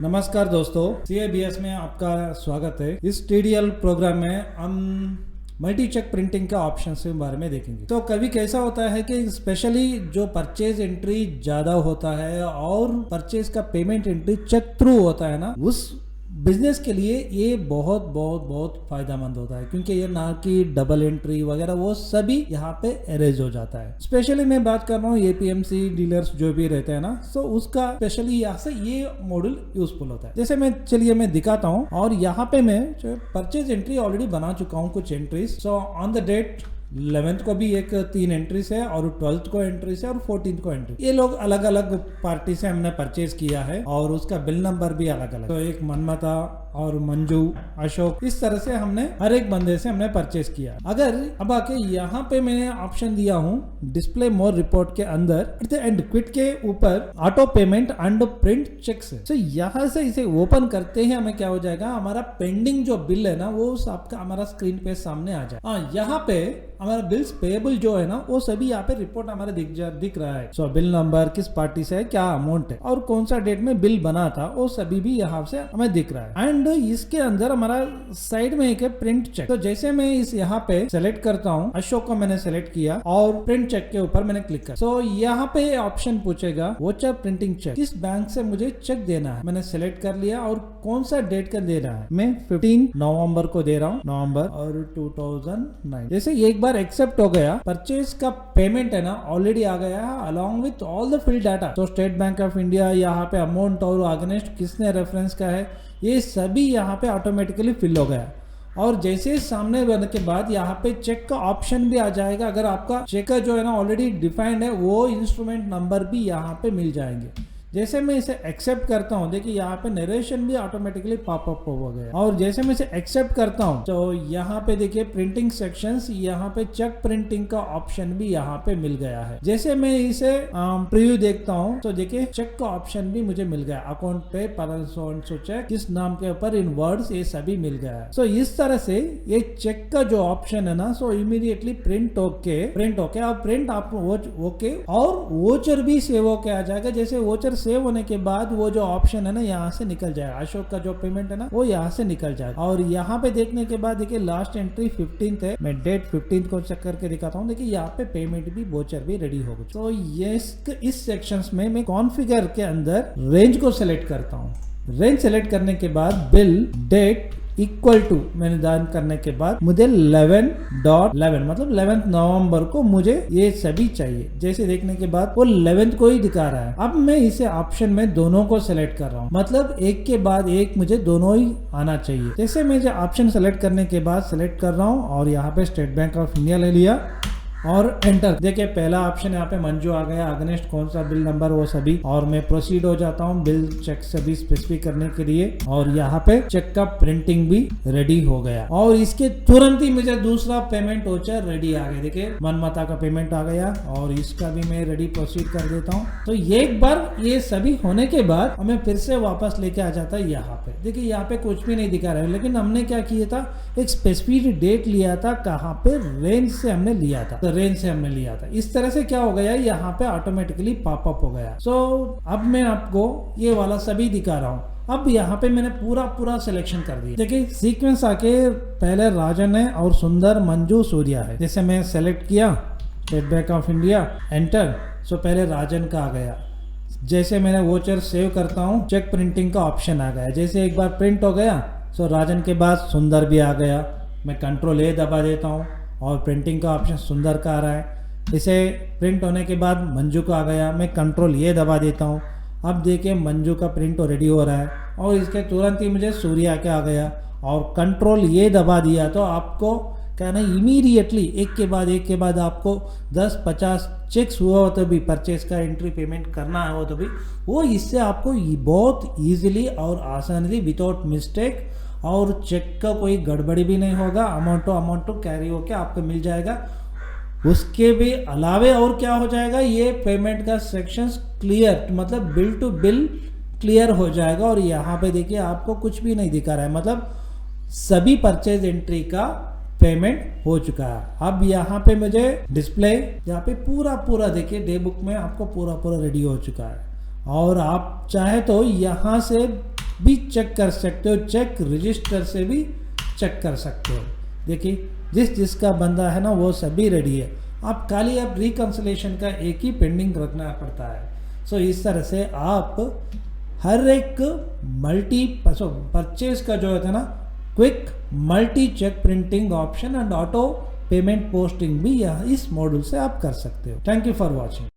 नमस्कार दोस्तों, CABS में आपका स्वागत है। इस TDL प्रोग्राम में हम मल्टी चेक प्रिंटिंग का ऑप्शन के बारे में देखेंगे। तो कभी कैसा होता है कि स्पेशली जो परचेज एंट्री ज्यादा होता है और परचेज का पेमेंट एंट्री चेक थ्रू होता है ना, उस बिजनेस के लिए ये बहुत बहुत बहुत फायदेमंद होता है, क्योंकि ये ना कि डबल एंट्री वगैरह वो सभी यहाँ पे अरेंज हो जाता है। स्पेशली मैं बात कर रहा हूँ APMC डीलर्स जो भी रहते हैं ना, तो उसका स्पेशली यहाँ से ये मॉडल यूजफुल होता है। जैसे मैं दिखाता हूँ, और यहाँ पे मैं परचेज एंट्री ऑलरेडी बना चुका हूँ कुछ entries. So on the date 11th को भी एक 3 एंट्रीज है, और 12th को एंट्रीज है, और 14th को एंट्री। ये लोग अलग अलग पार्टी से हमने परचेज किया है, और उसका बिल नंबर भी अलग अलग। तो एक मनमता और मंजू, अशोक, इस तरह से हमने हर एक बंदे से हमने परचेज किया। अगर अब आके यहाँ पे मैंने ऑप्शन दिया हूँ डिस्प्ले मोर रिपोर्ट के अंदर एट द एंड क्विट के ऊपर auto payment and print cheque से। तो यहाँ से इसे ओपन करते ही हमें क्या हो जाएगा, हमारा पेंडिंग जो बिल है ना वो आपका हमारा स्क्रीन पे सामने आ जाए। हाँ, यहाँ पे हमारा बिल्स पेएबल जो है ना वो सभी यहाँ पे रिपोर्ट हमारे दिख रहा है। सो बिल नंबर, किस पार्टी से है, क्या अमाउंट है, और कौन सा डेट में बिल बना था, वो सभी भी यहाँ से हमें दिख रहा है। एंड इसके अंदर हमारा साइड में एक है प्रिंट चेक। तो जैसे मैं इस यहाँ पे सेलेक्ट करता हूँ, अशोक को मैंने सेलेक्ट किया और प्रिंट चेक के ऊपर मैंने क्लिक किया। सो यहाँ पे ऑप्शन पूछेगा वोचर प्रिंटिंग चेक, किस बैंक से मुझे चेक देना है। मैंने सेलेक्ट कर लिया, और कौन सा डेट का दे रहा है, मैं 15 नवंबर को दे रहा हूँ, नवंबर और 2009। जैसे एक बार एक्सेप्ट हो गया, परचेज का पेमेंट है ना ऑलरेडी आ गया है along with all the fill data. तो स्टेट बैंक ऑफ इंडिया, यहाँ पे अमाउंट और अगेंस्ट किसने रेफरेंस का है, ये सभी यहाँ पे ऑटोमेटिकली फिल हो गया। और जैसे सामने बनने के बाद यहाँ पे चेक का ऑप्शन भी आ जाएगा। अगर आपका चेक का जो है ना ऑलरेडी डिफाइंड है, वो इंस्ट्रूमेंट नंबर भी यहाँ पे मिल जाएंगे। जैसे मैं इसे एक्सेप्ट करता हूँ, देखिए यहाँ पे नरेशन भी ऑटोमेटिकली पॉपअप हो गया। और जैसे मैं इसे एक्सेप्ट करता हूँ, तो यहाँ पे देखिए प्रिंटिंग सेक्शंस, यहाँ पे चेक प्रिंटिंग का ऑप्शन भी यहाँ पे मिल गया है। जैसे मैं इसे प्रीव्यू देखता हूँ, तो देखिए चेक का ऑप्शन भी मुझे मिल गया, अकाउंट पे सो चेक, किस नाम के ऊपर, इन वर्ड्स, ये सभी मिल गया है। सो इस तरह से ये चेक का जो ऑप्शन है ना, सो इमीडिएटली प्रिंट होके अब प्रिंट आप ओके, और वोचर भी सेव होके आ जाएगा। जैसे वोचर सेव होने के बाद वो जो ऑप्शन है ना यहाँ से निकल जाएगा, अशोक का जो पेमेंट है ना वो यहाँ से निकल जाएगा। और यहाँ पे देखने के बाद देखिए लास्ट एंट्री 15th है, मैं डेट 15th को चेक करके दिखाता हूँ। देखिए यहाँ पे पेमेंट भी वोचर भी रेडी हो गई। तो ये इस सेक्शंस में मैं कॉन्फ़िगर के अंदर रेंज को सिलेक्ट करता हूँ। रेंज सेलेक्ट करने के बाद बिल डेट इक्वल टू मैंने दान करने के बाद मुझे 11.11 मतलब 11th नवंबर को मुझे ये सभी चाहिए। जैसे देखने के बाद वो 11th को ही दिखा रहा है। अब मैं इसे ऑप्शन में दोनों को सेलेक्ट कर रहा हूँ, मतलब एक के बाद एक मुझे दोनों ही आना चाहिए। जैसे मैं जो ऑप्शन सेलेक्ट करने के बाद सेलेक्ट कर रहा हूँ, और यहाँ पे स्टेट बैंक ऑफ इंडिया ले लिया और एंटर। देखिए पहला ऑप्शन यहाँ पे मंजू आ गया, अगेंस्ट कौन सा बिल नंबर वो सभी, और मैं प्रोसीड हो जाता हूँ बिल चेक सभी स्पेसिफिक करने के लिए। और यहाँ पे चेक का प्रिंटिंग भी रेडी हो गया, और इसके तुरंत ही मुझे दूसरा पेमेंट वोचर रेडी आ गया। देखिए मनमता का पेमेंट आ गया, और इसका भी मैं रेडी प्रोसीड कर देता हूँ। तो एक बार ये सभी होने के बाद हमें फिर से वापस लेके आ जाता है यहाँ पे। देखिए यहाँ पे कुछ भी नहीं दिखा रहा है, लेकिन हमने क्या किया था, एक स्पेसिफिक डेट लिया था, कहाँ पे, रेंज से हमने लिया था, रेंज से हमने लिया था। इस तरह से क्या हो गया, यहाँ पे ऑटोमेटिकली पॉपअप हो गया। सो अब मैं आपको ये वाला सभी दिखा रहा हूँ। अब यहाँ पे मैंने पूरा सिलेक्शन कर दिया। देखिए सीक्वेंस आके पहले राजन है, और सुंदर, मंजू, सूर्या है। जैसे मैं सेलेक्ट किया State Bank of India, enter. So पहले राजन का आ गया। जैसे मैंने वोचर सेव करता हूँ, चेक प्रिंटिंग का ऑप्शन आ गया। जैसे एक बार प्रिंट हो गया, सो राजन के बाद सुंदर भी आ गया। मैं कंट्रोल ए दबा देता हूँ, और प्रिंटिंग का ऑप्शन सुंदर का आ रहा है। इसे प्रिंट होने के बाद मंजू का आ गया, मैं कंट्रोल ये दबा देता हूँ। अब देखिए मंजू का प्रिंट रेडी हो रहा है, और इसके तुरंत ही मुझे सूर्या का आ गया, और कंट्रोल ये दबा दिया। तो आपको क्या ना, इमीडिएटली एक के बाद आपको 10-50 चेक्स हुआ हो तो भी, परचेज का एंट्री पेमेंट करना हो तो भी, वो इससे आपको बहुत ईजिली और आसानी विदाउट मिस्टेक, और चेक का कोई गड़बड़ी भी नहीं होगा, अमाउंट टू कैरी होके आपको मिल जाएगा। उसके भी अलावे और क्या हो जाएगा, ये पेमेंट का सेक्शंस क्लियर, मतलब बिल टू बिल क्लियर हो जाएगा। और यहाँ पे देखिए आपको कुछ भी नहीं दिखा रहा है, मतलब सभी परचेज एंट्री का पेमेंट हो चुका है। अब यहाँ पे मुझे डिस्प्ले, यहाँ पे पूरा देखिए डे बुक में आपको पूरा रेडी हो चुका है। और आप चाहे तो यहाँ से भी चेक कर सकते हो, चेक रजिस्टर से भी चेक कर सकते हो। देखिए जिसका बंदा है ना वो सभी रेडी है, आप खाली आप रिकंसिलेशन का एक ही पेंडिंग रखना पड़ता है। सो इस तरह से आप हर एक परचेज का जो है ना quick multi cheque printing option and auto payment posting भी इस मॉड्यूल से आप कर सकते हो। Thank you for watching.